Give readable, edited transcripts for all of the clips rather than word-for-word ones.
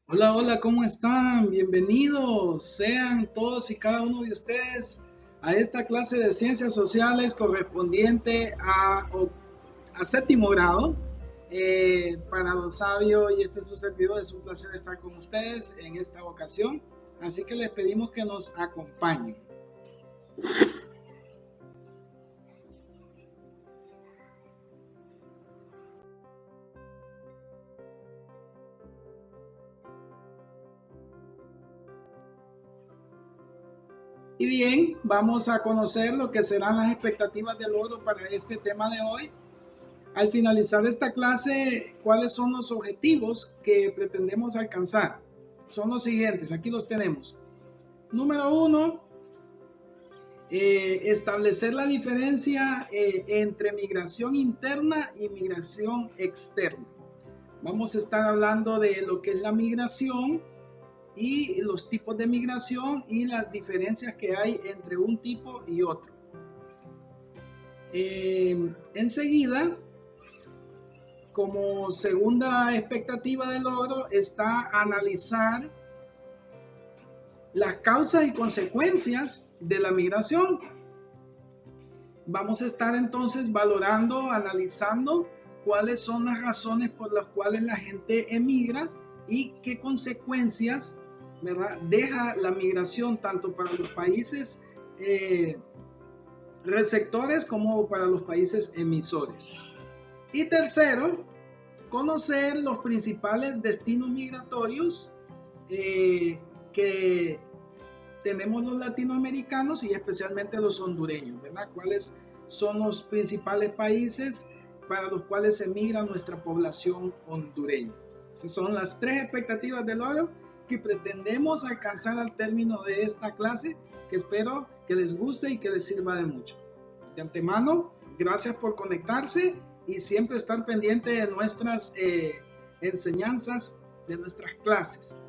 Hola, hola, ¿cómo están? Bienvenidos sean todos y cada uno de ustedes a esta clase de ciencias sociales correspondiente a séptimo grado. Para Don Sabio y este es su servidor, es un placer estar con ustedes en esta ocasión. Así que les pedimos que nos acompañen. Y bien, vamos a conocer lo que serán las expectativas de logro para este tema de hoy. Al finalizar esta clase, ¿cuáles son los objetivos que pretendemos alcanzar? Son los siguientes, aquí los tenemos. Número uno, establecer la diferencia entre migración interna y migración externa. Vamos a estar hablando de lo que es la migración y los tipos de migración y las diferencias que hay entre un tipo y otro. Enseguida, como segunda expectativa de logro está analizar las causas y consecuencias de la migración. Vamos a estar entonces valorando, analizando cuáles son las razones por las cuales la gente emigra y qué consecuencias, ¿verdad?, deja la migración tanto para los países receptores como para los países emisores. Y tercero, conocer los principales destinos migratorios que tenemos los latinoamericanos y especialmente los hondureños, ¿verdad? ¿Cuáles son los principales países para los cuales emigra nuestra población hondureña? Esas son las tres expectativas de logro que pretendemos alcanzar al término de esta clase, que espero que les guste y que les sirva de mucho. De antemano, gracias por conectarse y siempre estar pendiente de nuestras enseñanzas, de nuestras clases.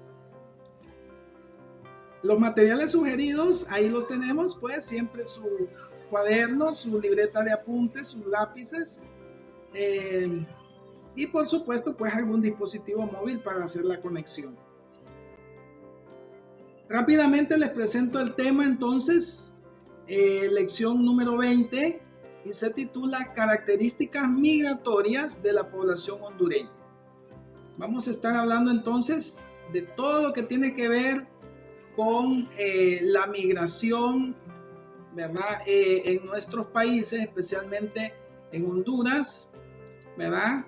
Los materiales sugeridos, ahí los tenemos, pues siempre su cuaderno, su libreta de apuntes, sus lápices y por supuesto pues algún dispositivo móvil para hacer la conexión. Rápidamente les presento el tema entonces, lección número 20 y se titula Características migratorias de la población hondureña. Vamos a estar hablando entonces de todo lo que tiene que ver con la migración, ¿verdad? En nuestros países, especialmente en Honduras, ¿verdad?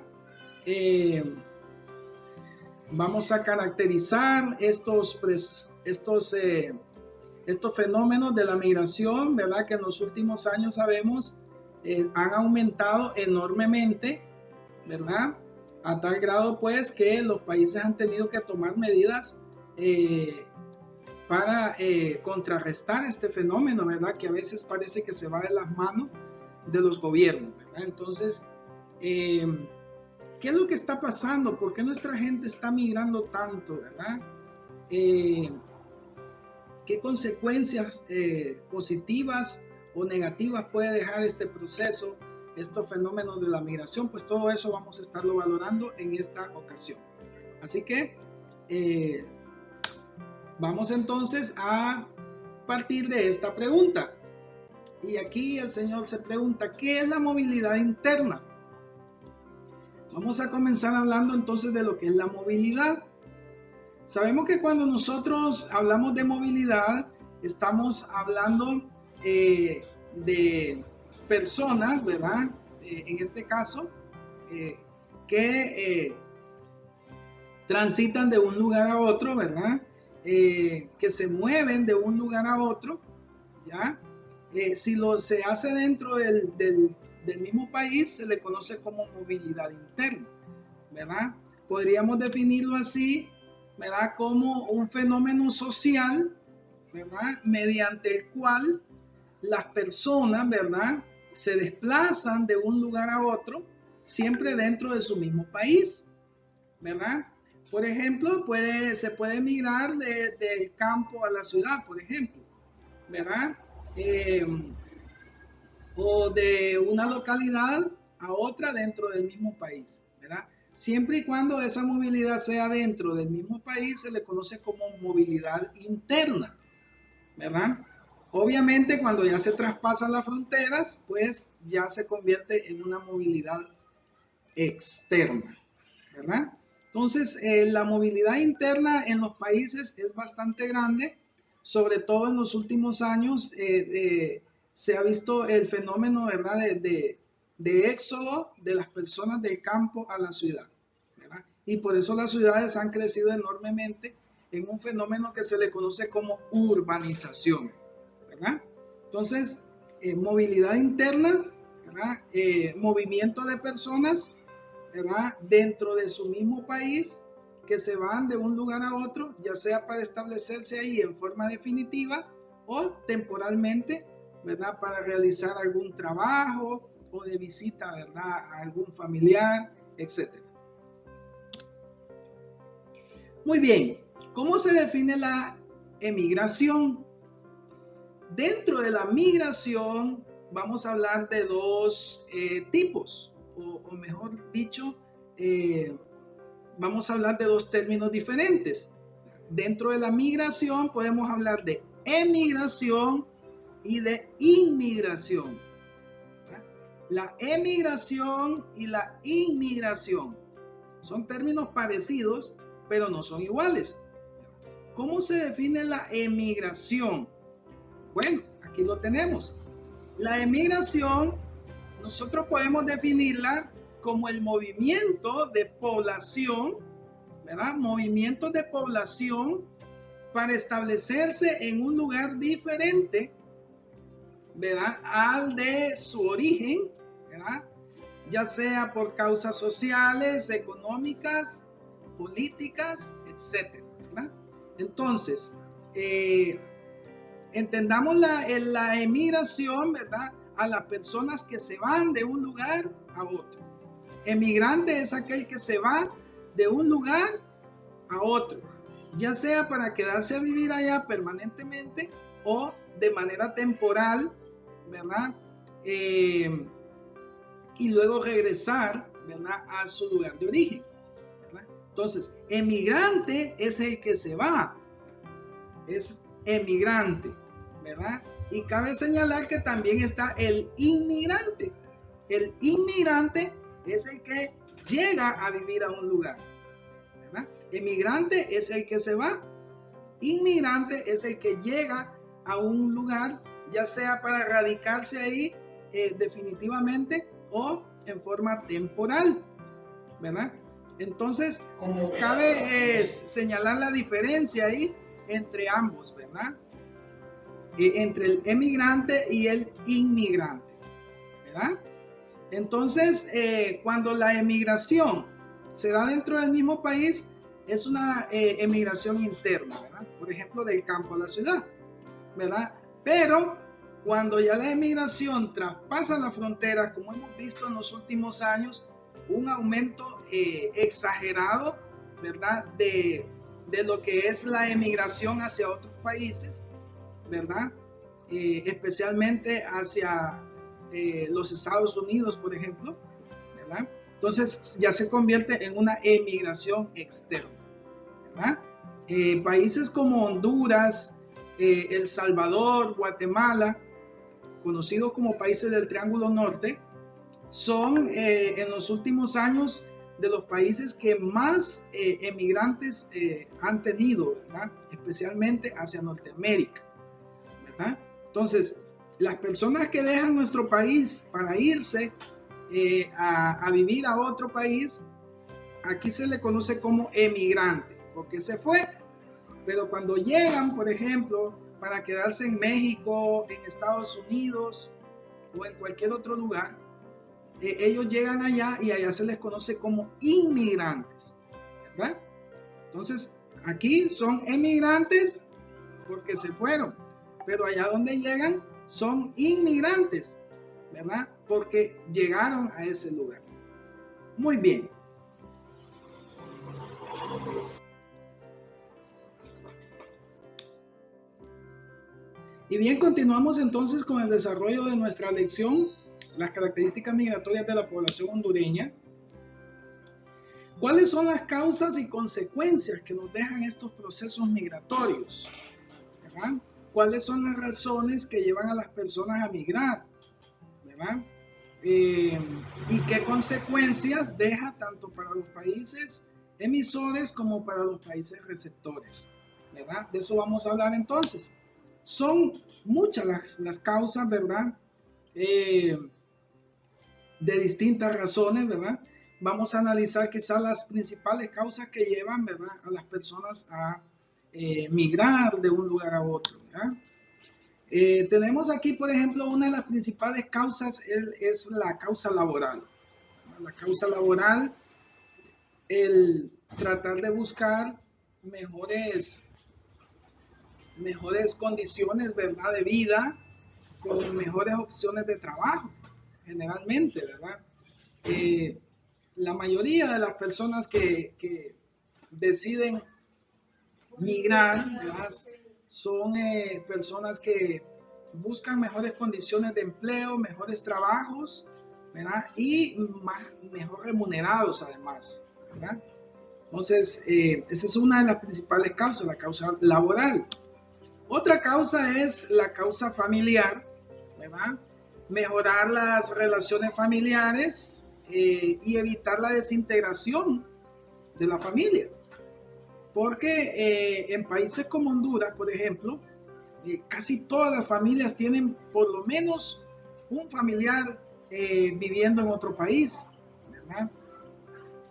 Vamos a caracterizar estos fenómenos de la migración, ¿verdad? Que en los últimos años sabemos han aumentado enormemente, ¿verdad? A tal grado pues que los países han tenido que tomar medidas para contrarrestar este fenómeno, ¿verdad? Que a veces parece que se va de las manos de los gobiernos, ¿verdad? Entonces, ¿qué es lo que está pasando? ¿Por qué nuestra gente está migrando tanto, ¿verdad? ¿Qué consecuencias positivas o negativas puede dejar este proceso, estos fenómenos de la migración? Pues todo eso vamos a estarlo valorando en esta ocasión. Así que vamos entonces a partir de esta pregunta. Y aquí el Señor se pregunta, ¿qué es la movilidad interna? Vamos a comenzar hablando entonces de lo que es la movilidad. Sabemos que cuando nosotros hablamos de movilidad, estamos hablando de personas, ¿verdad? En este caso, que transitan de un lugar a otro, ¿verdad? Que se mueven de un lugar a otro, ¿ya? Si se hace dentro del mismo país, se le conoce como movilidad interna, ¿verdad? Podríamos definirlo así, ¿verdad? Como un fenómeno social, ¿verdad? Mediante el cual las personas, ¿verdad? Se desplazan de un lugar a otro, siempre dentro de su mismo país, ¿verdad? Por ejemplo, se puede migrar del campo a la ciudad, por ejemplo, ¿verdad? O de una localidad a otra dentro del mismo país, ¿verdad? Siempre y cuando esa movilidad sea dentro del mismo país, se le conoce como movilidad interna, ¿verdad? Obviamente, cuando ya se traspasan las fronteras, pues ya se convierte en una movilidad externa, ¿verdad? Entonces, la movilidad interna en los países es bastante grande, sobre todo en los últimos años se ha visto el fenómeno, ¿verdad?, de éxodo de las personas del campo a la ciudad, ¿verdad? Y por eso las ciudades han crecido enormemente en un fenómeno que se le conoce como urbanización, ¿verdad? Entonces, movilidad interna, ¿verdad? Movimiento de personas, ¿verdad?, dentro de su mismo país, que se van de un lugar a otro, ya sea para establecerse ahí en forma definitiva o temporalmente, ¿verdad?, para realizar algún trabajo o de visita, ¿verdad?, a algún familiar, etc. Muy bien, ¿cómo se define la emigración? Dentro de la migración vamos a hablar de dos tipos, o mejor dicho, vamos a hablar de dos términos diferentes. Dentro de la migración podemos hablar de emigración y de inmigración. La emigración y la inmigración son términos parecidos, pero no son iguales. ¿Cómo se define la emigración? Bueno, aquí lo tenemos. La emigración, nosotros podemos definirla como el movimiento de población, ¿verdad? Movimientos de población para establecerse en un lugar diferente, ¿verdad?, al de su origen, ¿verdad?, ya sea por causas sociales, económicas, políticas, etc., ¿verdad? Entonces, entendamos la emigración, ¿verdad?, a las personas que se van de un lugar a otro. Emigrante es aquel que se va de un lugar a otro, ya sea para quedarse a vivir allá permanentemente o de manera temporal, ¿verdad? Y luego regresar, ¿verdad?, a su lugar de origen, ¿verdad? Entonces, emigrante es el que se va, es emigrante, ¿verdad? Y cabe señalar que también está el inmigrante. El inmigrante es el que llega a vivir a un lugar, ¿verdad? Emigrante es el que se va. Inmigrante es el que llega a un lugar, ya sea para radicarse ahí definitivamente o en forma temporal, ¿verdad? Entonces, cabe señalar la diferencia ahí entre ambos, ¿verdad? Entre el emigrante y el inmigrante, ¿verdad? Entonces, cuando la emigración se da dentro del mismo país, es una emigración interna, ¿verdad? Por ejemplo, del campo a la ciudad, ¿verdad? Pero cuando ya la emigración traspasa las fronteras, como hemos visto en los últimos años, un aumento exagerado, ¿verdad?, de lo que es la emigración hacia otros países, ¿verdad? Especialmente hacia los Estados Unidos, por ejemplo, ¿verdad? Entonces ya se convierte en una emigración externa, ¿verdad? Países como Honduras, El Salvador, Guatemala, conocidos como países del Triángulo Norte, son en los últimos años de los países que más emigrantes han tenido, ¿verdad?, especialmente hacia Norteamérica, ¿verdad? Entonces, las personas que dejan nuestro país para irse a vivir a otro país, aquí se le conoce como emigrante, porque se fue. Pero cuando llegan, por ejemplo, para quedarse en México, en Estados Unidos o en cualquier otro lugar, ellos llegan allá y allá se les conoce como inmigrantes, ¿verdad? Entonces, aquí son emigrantes porque se fueron, pero allá donde llegan son inmigrantes, ¿verdad?, porque llegaron a ese lugar. Muy bien. Y bien, continuamos entonces con el desarrollo de nuestra lección, las características migratorias de la población hondureña. ¿Cuáles son las causas y consecuencias que nos dejan estos procesos migratorios? ¿Verdad? ¿Cuáles son las razones que llevan a las personas a migrar? ¿Verdad? Y qué consecuencias deja tanto para los países emisores como para los países receptores, ¿verdad? De eso vamos a hablar entonces. Son muchas las causas, ¿verdad? De distintas razones, ¿verdad? Vamos a analizar quizás las principales causas que llevan, ¿verdad?, a las personas a migrar de un lugar a otro, ¿verdad? Tenemos aquí, por ejemplo, una de las principales causas es la causa laboral. La causa laboral, el tratar de buscar mejores condiciones, ¿verdad?, de vida, con mejores opciones de trabajo, generalmente, ¿verdad? La mayoría de las personas que deciden migrar, ¿verdad?, son personas que buscan mejores condiciones de empleo, mejores trabajos, ¿verdad? Y mejor remunerados además, ¿verdad? Entonces, esa es una de las principales causas, la causa laboral. Otra causa es la causa familiar, ¿verdad? Mejorar las relaciones familiares y evitar la desintegración de la familia. Porque en países como Honduras, por ejemplo, casi todas las familias tienen por lo menos un familiar viviendo en otro país, ¿verdad?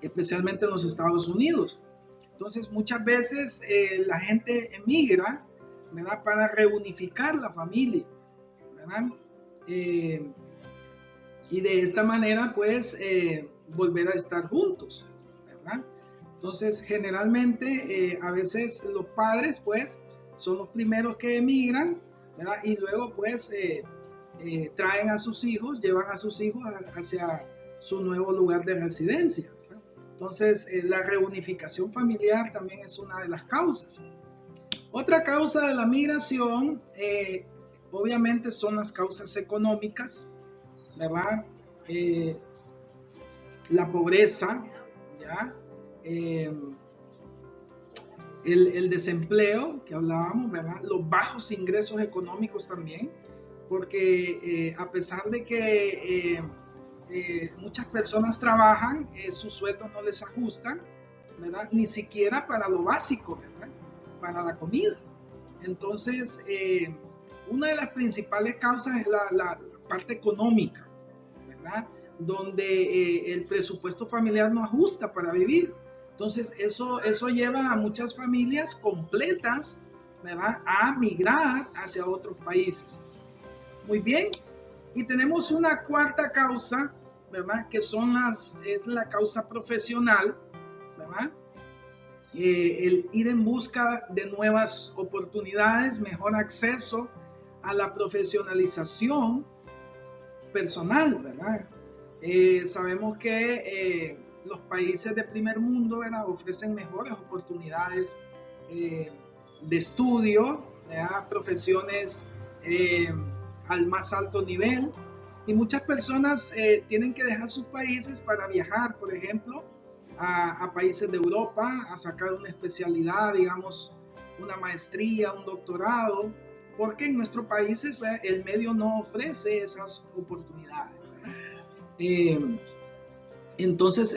Especialmente en los Estados Unidos. Entonces, muchas veces la gente emigra, ¿verdad?, para reunificar la familia, ¿verdad? Y de esta manera, pues, volver a estar juntos, ¿verdad? Entonces, generalmente, a veces los padres, pues, son los primeros que emigran, ¿verdad? Y luego, pues, traen a sus hijos, llevan a sus hijos hacia su nuevo lugar de residencia, ¿verdad? Entonces, la reunificación familiar también es una de las causas. Otra causa de la migración, obviamente, son las causas económicas, ¿verdad? La pobreza, ¿ya? El desempleo que hablábamos, ¿verdad? Los bajos ingresos económicos también, porque a pesar de que muchas personas trabajan, sus sueldos no les ajustan, ¿verdad? Ni siquiera para lo básico, ¿verdad? Para la comida. Entonces, una de las principales causas es la parte económica, ¿verdad? Donde el presupuesto familiar no ajusta para vivir. Entonces, eso lleva a muchas familias completas, ¿verdad?, a migrar hacia otros países. Muy bien. Y tenemos una cuarta causa, ¿verdad?, que es la causa profesional, ¿verdad? El ir en busca de nuevas oportunidades, mejor acceso a la profesionalización personal, ¿verdad? Sabemos que los países de primer mundo, ¿verdad?, ofrecen mejores oportunidades de estudio, ¿verdad?, profesiones al más alto nivel, y muchas personas tienen que dejar sus países para viajar, por ejemplo, a países de Europa, a sacar una especialidad, digamos, una maestría, un doctorado, porque en nuestros países, ¿verdad?, el medio no ofrece esas oportunidades. Entonces,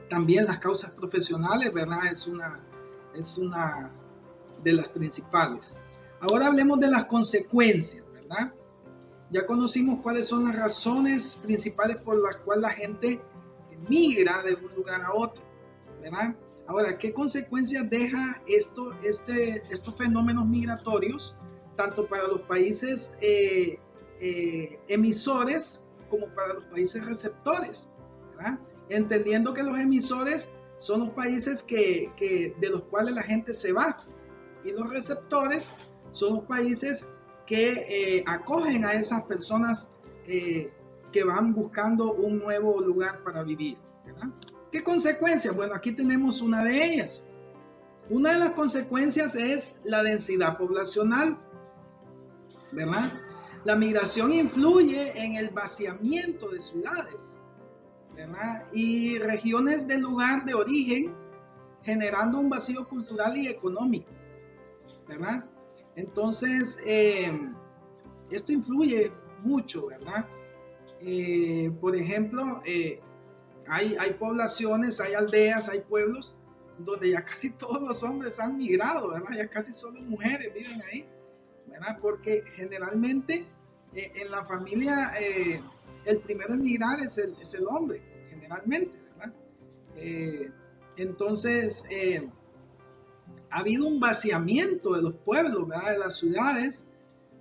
también las causas profesionales, ¿verdad?, es una de las principales. Ahora hablemos de las consecuencias, ¿verdad? Ya conocimos cuáles son las razones principales por las cuales la gente migra de un lugar a otro, ¿verdad? Ahora, ¿qué consecuencias deja estos fenómenos migratorios, tanto para los países emisores como para los países receptores, ¿verdad? Entendiendo que los emisores son los países de los cuales la gente se va, y los receptores son los países que acogen a esas personas que van buscando un nuevo lugar para vivir, ¿verdad? ¿Qué consecuencias? Bueno, aquí tenemos una de ellas. Una de las consecuencias es la densidad poblacional, ¿verdad? La migración influye en el vaciamiento de ciudades, ¿verdad? Y regiones del lugar de origen, generando un vacío cultural y económico, ¿verdad? Entonces, esto influye mucho, ¿verdad? Por ejemplo, hay poblaciones, hay aldeas, hay pueblos donde ya casi todos los hombres han migrado, ¿verdad? Ya casi solo mujeres viven ahí, ¿verdad? Porque generalmente en la familia el primero en migrar es el hombre, generalmente, ¿verdad? Entonces, ha habido un vaciamiento de los pueblos, ¿verdad? De las ciudades,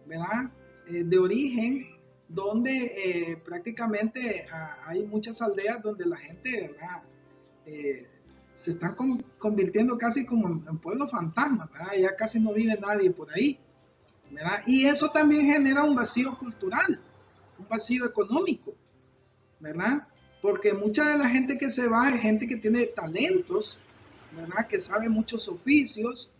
¿verdad? De origen, donde prácticamente hay muchas aldeas donde la gente, ¿verdad? Se están convirtiendo casi como en pueblos fantasmas, ¿verdad? Ya casi no vive nadie por ahí, ¿verdad? Y eso también genera un vacío cultural, un vacío económico, ¿verdad? Porque mucha de la gente que se va es gente que tiene talentos, ¿verdad? Que sabe muchos oficios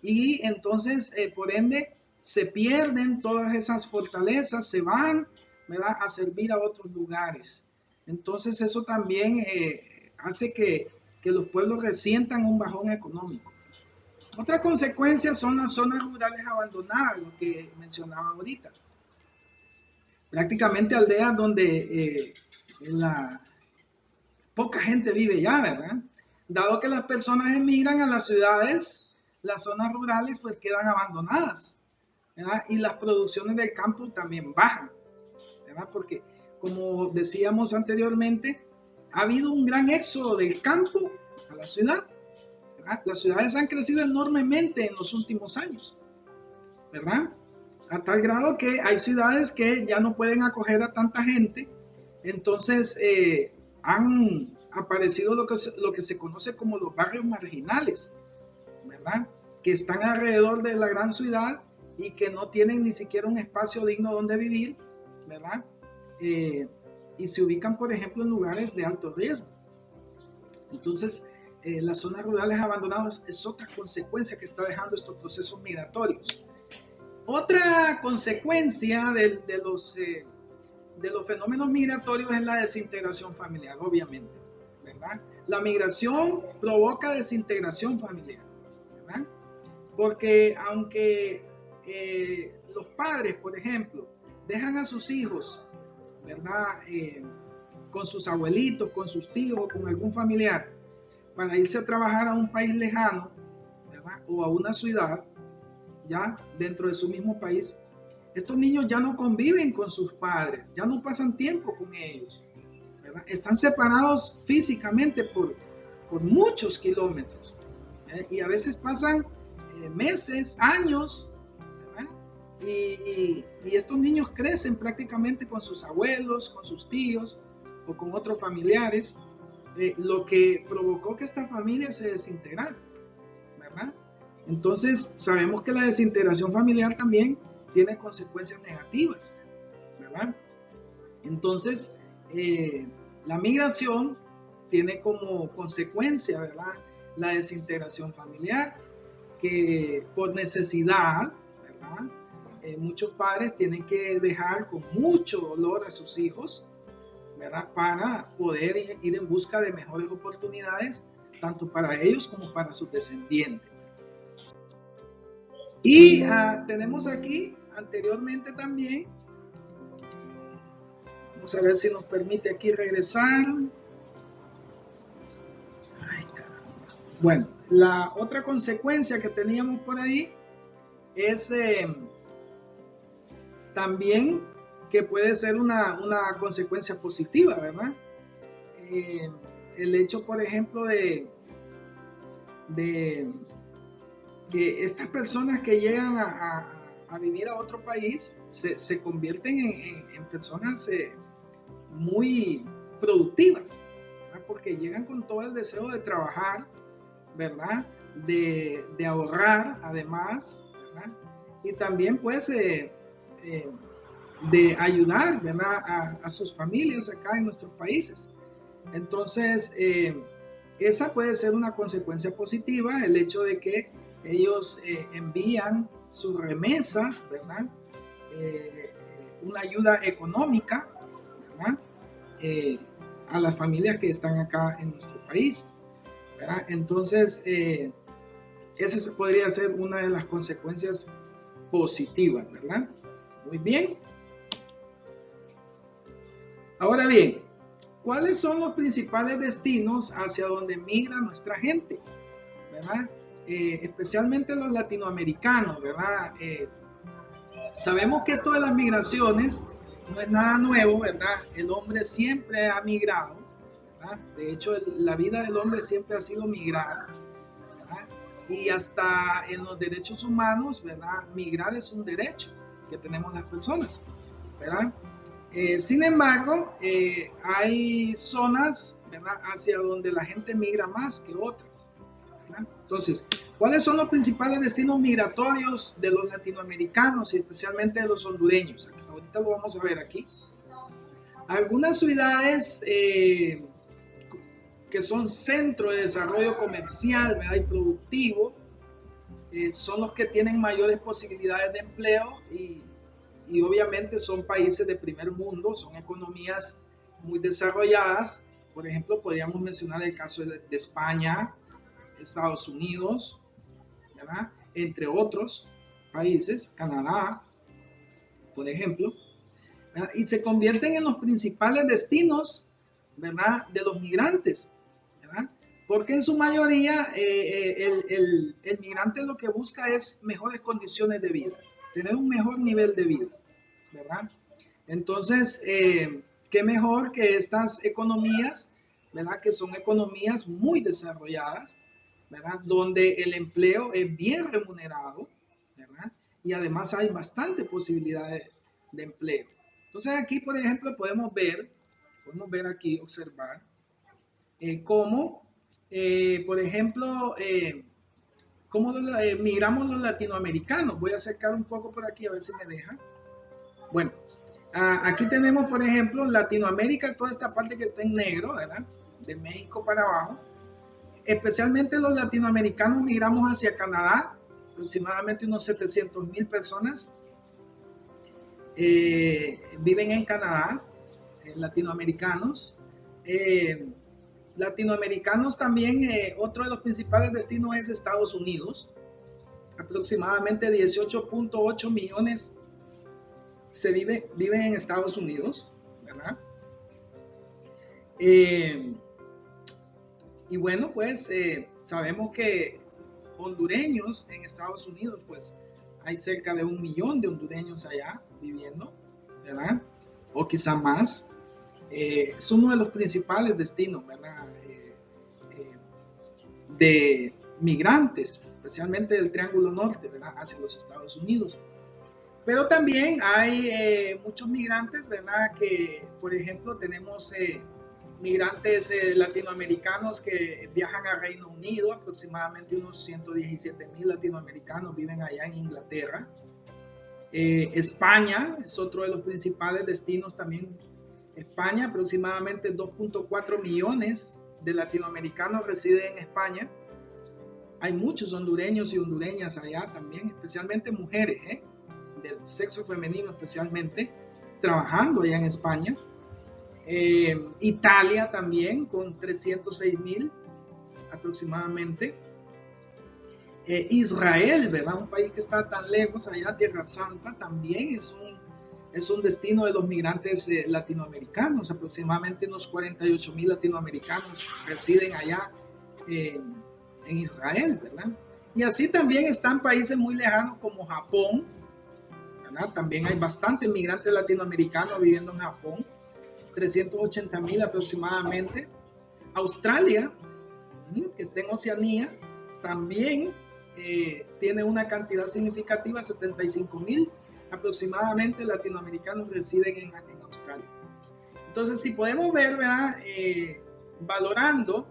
y entonces, por ende, se pierden todas esas fortalezas, se van, ¿verdad? A servir a otros lugares. Entonces, eso también hace que los pueblos resientan un bajón económico. Otra consecuencia son las zonas rurales abandonadas, lo que mencionaba ahorita. Prácticamente aldeas donde la poca gente vive ya, ¿verdad? Dado que las personas emigran a las ciudades, las zonas rurales pues quedan abandonadas, ¿verdad? Y las producciones del campo también bajan, ¿verdad? Porque como decíamos anteriormente, ha habido un gran éxodo del campo a la ciudad, ¿verdad? Las ciudades han crecido enormemente en los últimos años, ¿verdad? A tal grado que hay ciudades que ya no pueden acoger a tanta gente, entonces han aparecido lo que se conoce como los barrios marginales, ¿verdad? Que están alrededor de la gran ciudad y que no tienen ni siquiera un espacio digno donde vivir, ¿verdad? Y se ubican, por ejemplo, en lugares de alto riesgo. Entonces, las zonas rurales abandonadas es otra consecuencia que está dejando estos procesos migratorios. Otra consecuencia de los fenómenos migratorios es la desintegración familiar, obviamente, ¿verdad? La migración provoca desintegración familiar, ¿verdad? Porque aunque los padres, por ejemplo, dejan a sus hijos, ¿verdad? Con sus abuelitos, con sus tíos o con algún familiar para irse a trabajar a un país lejano, ¿verdad? O a una ciudad, ya dentro de su mismo país, estos niños ya no conviven con sus padres, ya no pasan tiempo con ellos, ¿verdad? Están separados físicamente por muchos kilómetros, y a veces pasan meses, años, ¿verdad? Y estos niños crecen prácticamente con sus abuelos, con sus tíos o con otros familiares, lo que provocó que esta familia se desintegrara, ¿verdad? Entonces sabemos que la desintegración familiar también tiene consecuencias negativas, ¿verdad? Entonces, la migración tiene como consecuencia, ¿verdad? La desintegración familiar, que por necesidad, ¿verdad? Muchos padres tienen que dejar con mucho dolor a sus hijos, ¿verdad? Para poder ir en busca de mejores oportunidades, tanto para ellos como para sus descendientes. Y tenemos aquí anteriormente también, vamos a ver si nos permite aquí regresar. Ay, caramba. Bueno, la otra consecuencia que teníamos por ahí es también que puede ser una consecuencia positiva, ¿verdad? El hecho, por ejemplo, de que estas personas que llegan a vivir a otro país se convierten en personas muy productivas, ¿verdad? Porque llegan con todo el deseo de trabajar, ¿verdad? De ahorrar, además, ¿verdad? Y también, pues, de ayudar, ¿verdad? A sus familias acá en nuestros países. Entonces, esa puede ser una consecuencia positiva, el hecho de que ellos envían sus remesas, ¿verdad? Una ayuda económica, ¿verdad? a las familias que están acá en nuestro país, ¿verdad? Entonces, esa podría ser una de las consecuencias positivas, ¿verdad? Muy bien. Ahora bien, ¿cuáles son los principales destinos hacia donde migra nuestra gente? ¿Verdad? Especialmente los latinoamericanos, ¿verdad? Sabemos que esto de las migraciones no es nada nuevo, ¿verdad? El hombre siempre ha migrado, ¿verdad? De hecho, la vida del hombre siempre ha sido migrar, ¿verdad? Y hasta en los derechos humanos, ¿verdad? Migrar es un derecho que tenemos las personas, ¿verdad? Sin embargo, hay zonas, ¿verdad?, hacia donde la gente migra más que otras, ¿verdad? Entonces, ¿cuáles son los principales destinos migratorios de los latinoamericanos y especialmente de los hondureños? Ahorita lo vamos a ver aquí. Algunas ciudades que son centro de desarrollo comercial, ¿verdad?, y productivo, son los que tienen mayores posibilidades de empleo y obviamente son países de primer mundo, son economías muy desarrolladas. Por ejemplo, podríamos mencionar el caso de España, Estados Unidos, ¿verdad?, entre otros países, Canadá, por ejemplo, ¿verdad?, y se convierten en los principales destinos, ¿verdad?, de los migrantes, ¿verdad?, porque en su mayoría el migrante lo que busca es mejores condiciones de vida, tener un mejor nivel de vida, ¿verdad? Entonces, qué mejor que estas economías, ¿verdad?, que son economías muy desarrolladas, ¿verdad?, donde el empleo es bien remunerado, ¿verdad?, y además hay bastante posibilidad de empleo. Entonces aquí, por ejemplo, podemos ver aquí, observar cómo, por ejemplo, cómo migramos los latinoamericanos. Voy a acercar un poco por aquí a ver si me deja. Bueno, aquí tenemos, por ejemplo, Latinoamérica, toda esta parte que está en negro, ¿verdad?, de México para abajo. Especialmente los latinoamericanos migramos hacia Canadá, aproximadamente unos 700,000 personas viven en Canadá, latinoamericanos. Latinoamericanos también, otro de los principales destinos es Estados Unidos, aproximadamente 18.8 millones viven en Estados Unidos, ¿verdad? Y bueno, pues sabemos que hondureños en Estados Unidos, pues hay cerca de 1 millón de hondureños allá viviendo, ¿verdad? O quizá más. Es uno de los principales destinos, ¿verdad?, de migrantes, especialmente del Triángulo Norte, ¿verdad?, hacia los Estados Unidos. Pero también hay muchos migrantes, ¿verdad?, que, por ejemplo, tenemos migrantes latinoamericanos que viajan a Reino Unido, aproximadamente unos 117,000 latinoamericanos viven allá en Inglaterra. España es otro de los principales destinos también. España, aproximadamente 2.4 millones de latinoamericanos residen en España. Hay muchos hondureños y hondureñas allá también, especialmente mujeres, del sexo femenino especialmente, trabajando allá en España. Italia también, con 306,000 aproximadamente. Israel, ¿verdad?, un país que está tan lejos allá, Tierra Santa, también es un destino de los migrantes latinoamericanos. Aproximadamente unos 48,000 latinoamericanos residen allá en Israel, ¿verdad? Y así también están países muy lejanos como Japón, ¿verdad? También hay bastantes migrantes latinoamericanos viviendo en Japón, 380,000 aproximadamente. Australia, que está en Oceanía, también tiene una cantidad significativa, 75,000 aproximadamente latinoamericanos residen en Australia. Entonces, si podemos ver, ¿verdad?, valorando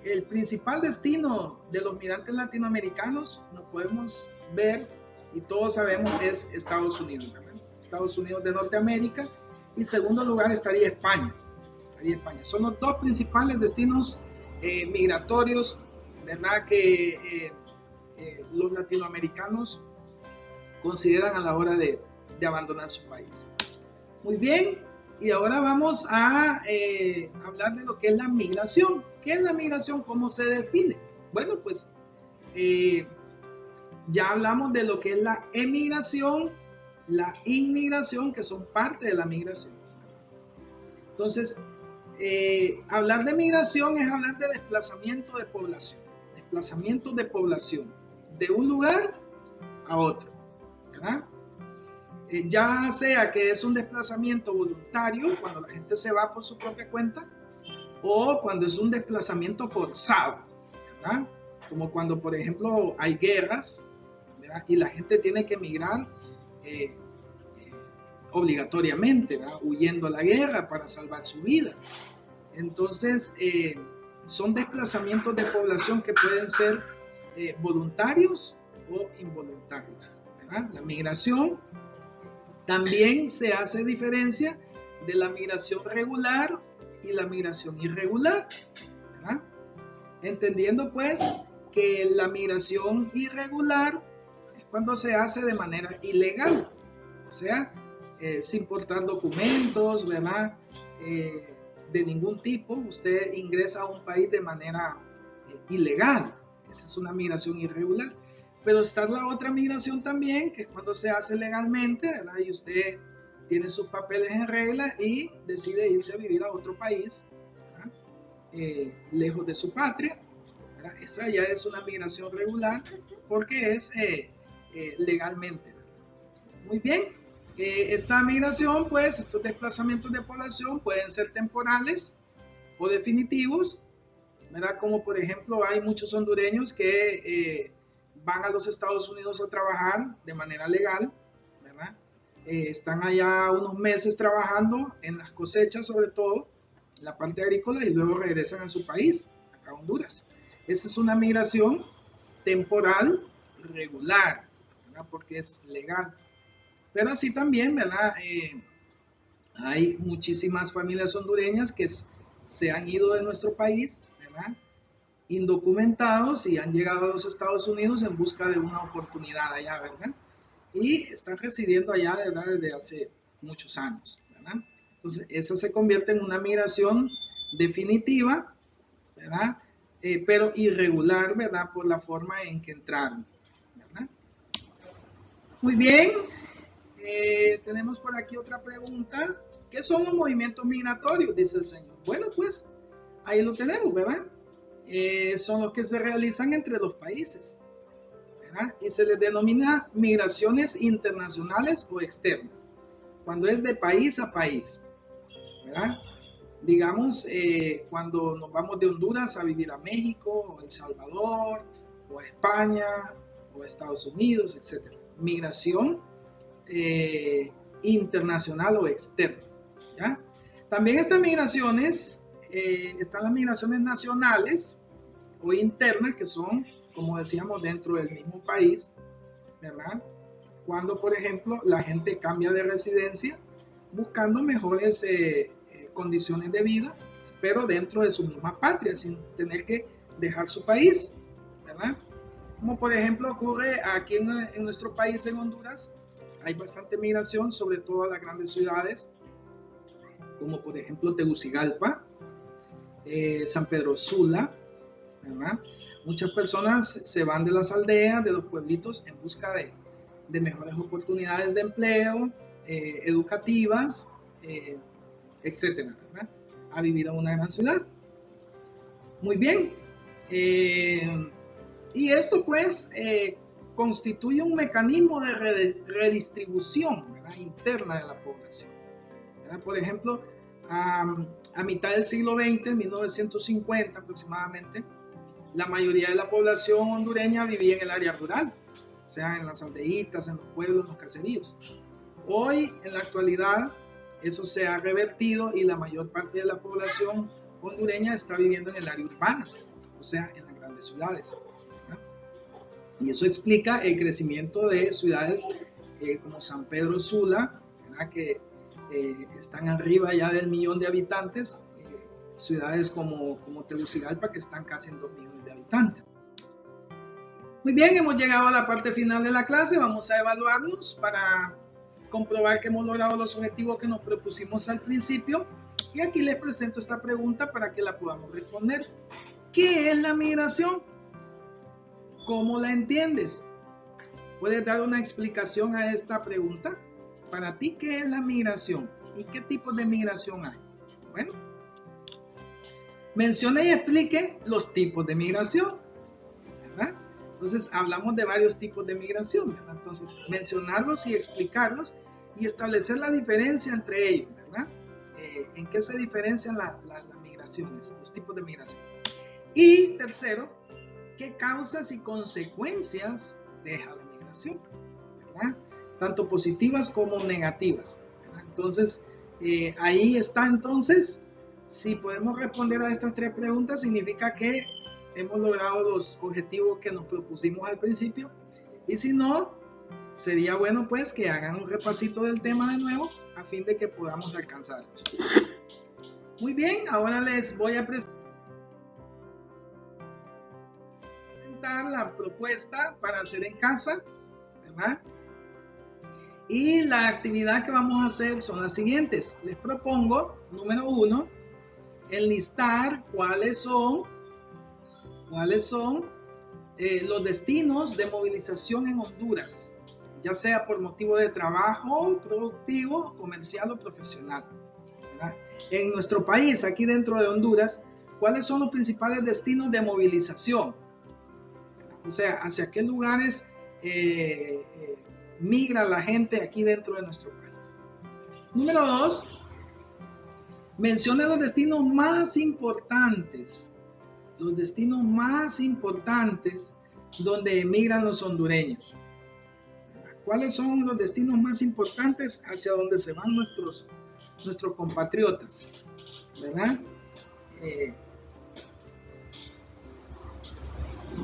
el principal destino de los migrantes latinoamericanos, nos podemos ver, y todos sabemos, es Estados Unidos, ¿verdad? Estados Unidos de Norteamérica, y en segundo lugar estaría España. Son los dos principales destinos migratorios, ¿verdad?, que los latinoamericanos consideran a la hora de abandonar su país. Muy bien, Y ahora vamos a hablar de lo que es la migración. ¿Qué es la migración? ¿Cómo se define? Bueno, pues ya hablamos de lo que es la emigración, la inmigración, que son parte de la migración. Entonces, hablar de migración es hablar de desplazamiento de población. Desplazamiento de población de un lugar a otro, ¿verdad? Ya sea que es un desplazamiento voluntario, cuando la gente se va por su propia cuenta, o cuando es un desplazamiento forzado, ¿verdad? Como cuando, por ejemplo, hay guerras, ¿verdad? Y la gente tiene que emigrar obligatoriamente, ¿verdad? Huyendo a la guerra para salvar su vida. Entonces, son desplazamientos de población que pueden ser voluntarios o involuntarios, ¿verdad? La migración también se hace diferencia de la migración regular y la migración irregular, ¿verdad? Entendiendo pues que la migración irregular es cuando se hace de manera ilegal, o sea, sin portar documentos, ¿verdad? De ningún tipo, usted ingresa a un país de manera ilegal, esa es una migración irregular. Pero está la otra migración también, que es cuando se hace legalmente, ¿verdad? Y usted tiene sus papeles en regla y decide irse a vivir a otro país, lejos de su patria, ¿verdad? Esa ya es una migración regular porque es legalmente, ¿verdad? Muy bien, esta migración, pues, estos desplazamientos de población pueden ser temporales o definitivos, ¿verdad? Como por ejemplo hay muchos hondureños que van a los Estados Unidos a trabajar de manera legal, ¿verdad? Están allá unos meses trabajando en las cosechas, sobre todo, en la parte agrícola, y luego regresan a su país, acá a Honduras. Esa es una migración temporal regular, ¿verdad? Porque es legal. Pero así también, ¿verdad? Hay muchísimas familias hondureñas que se han ido de nuestro país, ¿verdad? Indocumentados y han llegado a los Estados Unidos en busca de una oportunidad allá, ¿verdad? Y están residiendo allá, ¿verdad? Desde hace muchos años, ¿verdad? Entonces, esa se convierte en una migración definitiva, ¿verdad? Pero irregular, ¿verdad? Por la forma en que entraron, ¿verdad? Muy bien, tenemos por aquí otra pregunta. ¿Qué son los movimientos migratorios? Dice el Señor. Bueno, pues ahí lo tenemos, ¿verdad? Son los que se realizan entre los países, ¿verdad? Y se les denomina migraciones internacionales o externas, cuando es de país a país, ¿verdad? Digamos, cuando nos vamos de Honduras a vivir a México, o a El Salvador, o a España, o a Estados Unidos, etc. Migración internacional o externa, ¿ya? También estas migraciones, están las migraciones nacionales o internas, que son, como decíamos, dentro del mismo país, ¿verdad? Cuando, por ejemplo, la gente cambia de residencia buscando mejores condiciones de vida, pero dentro de su misma patria, sin tener que dejar su país, ¿verdad? Como por ejemplo ocurre aquí en nuestro país, en Honduras, hay bastante migración, sobre todo a las grandes ciudades, como por ejemplo Tegucigalpa, San Pedro Sula, ¿verdad? Muchas personas se van de las aldeas, de los pueblitos, en busca de mejores oportunidades de empleo, educativas, etcétera, ¿verdad? A vivir en una gran ciudad. Muy bien. Y esto pues constituye un mecanismo de redistribución, ¿verdad? Interna de la población, ¿verdad? Por ejemplo, a mitad del siglo XX, 1950 aproximadamente, la mayoría de la población hondureña vivía en el área rural, o sea, en las aldeitas, en los pueblos, en los caseríos. Hoy, en la actualidad, eso se ha revertido y la mayor parte de la población hondureña está viviendo en el área urbana, o sea, en las grandes ciudades, ¿verdad? Y eso explica el crecimiento de ciudades como San Pedro Sula, ¿verdad? Que están arriba ya del 1.000.000 de habitantes, ciudades como Tegucigalpa, que están casi en 2 millones de habitantes. Muy bien, hemos llegado a la parte final de la clase. Vamos a evaluarnos para comprobar que hemos logrado los objetivos que nos propusimos al principio. Y aquí les presento esta pregunta para que la podamos responder. ¿Qué es la migración? ¿Cómo la entiendes? ¿Puedes dar una explicación a esta pregunta? Para ti, ¿qué es la migración? ¿Y qué tipo de migración hay? Bueno, mencione y explique los tipos de migración, ¿verdad? Entonces, hablamos de varios tipos de migración, ¿verdad? Entonces, mencionarlos y explicarlos y establecer la diferencia entre ellos, ¿verdad? ¿En qué se diferencian las migraciones, los tipos de migración? Y tercero, ¿qué causas y consecuencias deja la migración? ¿Verdad? Tanto positivas como negativas, ¿verdad? Entonces, ahí está. Entonces, si podemos responder a estas tres preguntas, significa que hemos logrado los objetivos que nos propusimos al principio. Y si no, sería bueno pues que hagan un repasito del tema de nuevo a fin de que podamos alcanzarlos. Muy bien, ahora les voy a presentar la propuesta para hacer en casa, ¿verdad? Y la actividad que vamos a hacer son las siguientes. Les propongo, número 1, enlistar cuáles son los destinos de movilización en Honduras, ya sea por motivo de trabajo, productivo, comercial o profesional, ¿verdad? En nuestro país, aquí dentro de Honduras, ¿cuáles son los principales destinos de movilización? O sea, ¿hacia qué lugares migra la gente aquí dentro de nuestro país? Número 2, menciona los destinos más importantes donde emigran los hondureños. ¿Cuáles son los destinos más importantes hacia donde se van nuestros compatriotas? ¿Verdad?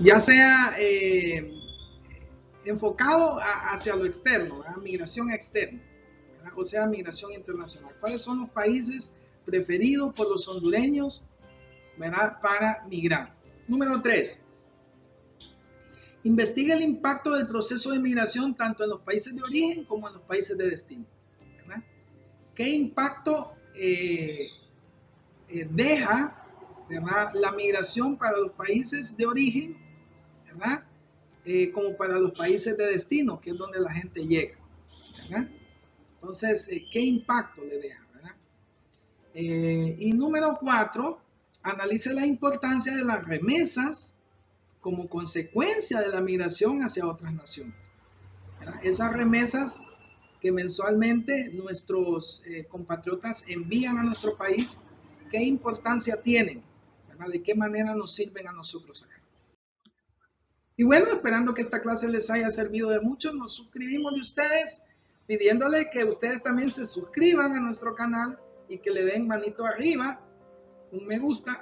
Ya sea enfocado hacia lo externo, ¿verdad? Migración externa, ¿verdad? O sea, migración internacional. ¿Cuáles son los países preferidos por los hondureños, ¿verdad?, para migrar? Número 3. Investiga el impacto del proceso de migración tanto en los países de origen como en los países de destino, ¿verdad? ¿Qué impacto deja, ¿verdad?, la migración para los países de origen, ¿verdad?, como para los países de destino, que es donde la gente llega, ¿verdad? Entonces, ¿qué impacto le deja, ¿verdad? Y número 4, analice la importancia de las remesas como consecuencia de la migración hacia otras naciones, ¿verdad? Esas remesas que mensualmente nuestros compatriotas envían a nuestro país, ¿qué importancia tienen? ¿Verdad? ¿De qué manera nos sirven a nosotros acá? Y bueno, esperando que esta clase les haya servido de mucho, nos suscribimos de ustedes, pidiéndole que ustedes también se suscriban a nuestro canal y que le den manito arriba, un me gusta.